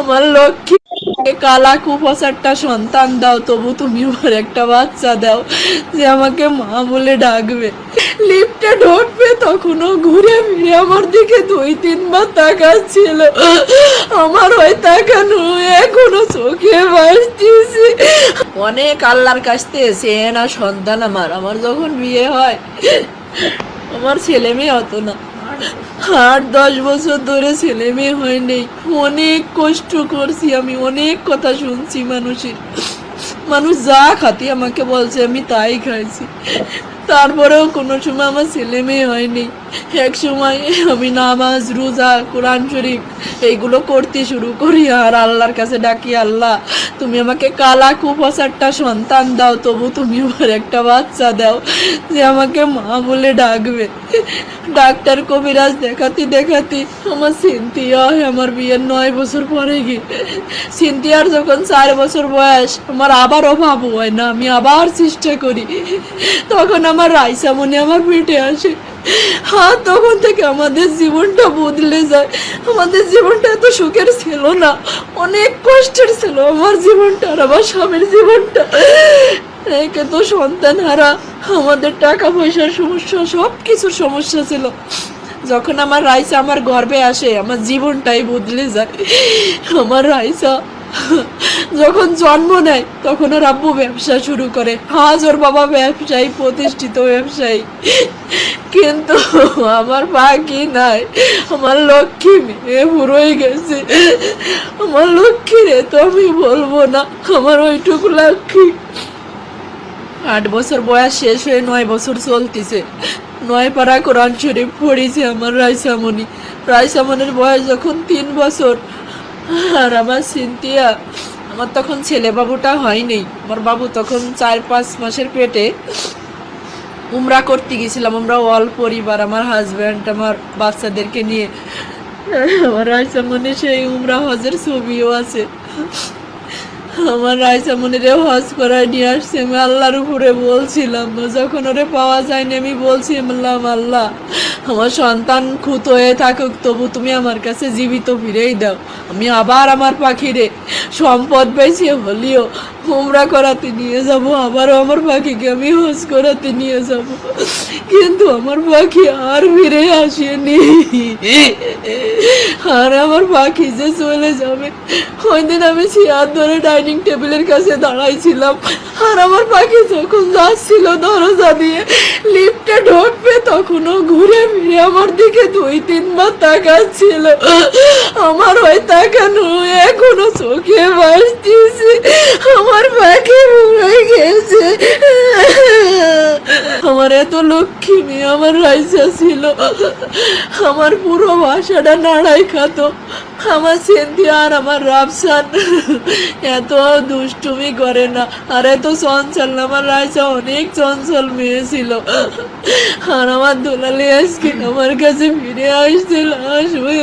আমার লক্ষ্মী কালা কুপোষারটা সন্তান দাও, তবু তুমি আমার একটা বাচ্চা দাও যে আমাকে মা বলে ডাকবে। লিফটে ঢুকবে তখনও ঘুরে ফিরে আমার দিকে 2-3 বার তাকাচ্ছিল। আমার ওই তাকানো এখনো চোখে ভাসতেছে। অনেক আল্লাহর কাছ থেকে চেয়ে না সন্তান আমার। আমার যখন বিয়ে হয় আমার ছেলে মেয়ে হতো না, 8-10 বছর ধরে ছেলে মেয়ে হয়নি। অনেক কষ্ট করছি আমি, অনেক কথা শুনছি মানুষের। মানুষ যা খাতি আমাকে বলছে আমি তাই খাইছি, তারপরেও কোনো সময় আমার ছেলে মেয়ে হয়নি। এক সময় আমি নামাজ রোজা কোরআন শরীফ এইগুলো করতে শুরু করি আর আল্লাহর কাছে ডাকি, আল্লাহ তুমি আমাকে কালা কুপোষারটা সন্তান দাও, তবু তুমি আমার একটা বাচ্চা দাও যে আমাকে মা বলে ডাকবে। ডাক্তার কবিরাজ দেখাতে দেখাতে আমার সিনথিয়া হয় আমার বিয়ের 9 বছর পরে গিয়ে। সিনথিয়ার যখন 4 বছর বয়স আমার আবারও বাবু হয় না, আমি আবার চেষ্টা করি, তখন আমার রাইসা মনে আমার পেটে আসে। হ্যাঁ, তখন থেকে আমাদের জীবনটা বদলে যায়। আমাদের জীবনটা এত সুখের ছিল না, অনেক কষ্টের ছিল আমার জীবনটা আর আমার স্বামীর জীবনটা। একে তো সন্তান হারা, আমাদের টাকা পয়সার সমস্যা, সব কিছুর সমস্যা ছিল। যখন আমার রাইসা আমার গর্ভে আসে আমার জীবনটাই বদলে যায়। আমার রাইসা যখন জন্ম নেয় তখন ওর আব্বু ব্যবসা শুরু করে। আজ ওর বাবা ব্যবসায়ী, প্রতিষ্ঠিত ব্যবসায়ী, কিন্তু আমার বাকি নাই। আমার লক্ষ্মী মেয়ে বুড়োই গেছে। আমার লক্ষ্মী রে তো আমি বলবো না, আমার ওইটুকু লক্ষ্মী। 8 বছর বয়স শেষ হয়ে 9 বছর চলতেছে। 9 পারা কোরআন শরীফ পড়েছে আমার রাইসামণি। রাইসামণির বয়স যখন 3 বছর, আর আমার সিনথিয়া, আমার তখন ছেলে বাবুটা হয়নি। আমার বাবু তখন 4-5 মাসের পেটে। উমরা করতে গেছিলাম আমরা অল পরিবার, আমার হাজব্যান্ড আমার বাচ্চাদেরকে নিয়ে। আমার রাইসামণি সেই উমরা হজের ছবিও আছে। আমার রাইসামণিরে হজ করায় নিয়ে আসছে। আমি আল্লাহর উপরে বলছিলাম, যখন ওরে পাওয়া যায়নি আমি বলছিলাম, আল্লাহ আমার সন্তান খুঁত হয়ে থাকুক, তবু তুমি আমার কাছে জীবিত ফিরেই দাও। আমি আবার আমার পাখিরে সম্পদ বেঁচে হলেও উমরা করাতে নিয়ে যাব, আবারও আমার পাখিকে আমি হজ করাতে নিয়ে যাব। কিন্তু আমার পাখি আর ফিরে আসেনি। আর আমার পাখি যে চলে যাবে, ওই দিন আমি চেয়ার ধরে ডাইনিং টেবিলের কাছে দাঁড়াইছিলাম, আর আমার পাখি যখন যাচ্ছিল দরজা দিয়ে লিফটে ঢুকবে তখনও ঘুরে ফিরে আমার দিকে 2-3 বার তাকাচ্ছিল। আমার ওই তাকানো এখনো চোখে ভাসতেছে। আমার পাখি মরে গেছে। আমার এত লক্ষ্মী মেয়ে আমার রাইসা ছিল। আমার পুরো বাসাটা নাড়াই খাতো। আমার সিনথিয়া আর আমার রাফসান এত দুষ্টুমি করে না, আর এত চঞ্চল না। আমার রাইসা অনেক চঞ্চল মেয়ে ছিল। আর আমার দুলালি আজকে আমার কাছে ফিরে আসছিল, আসবে।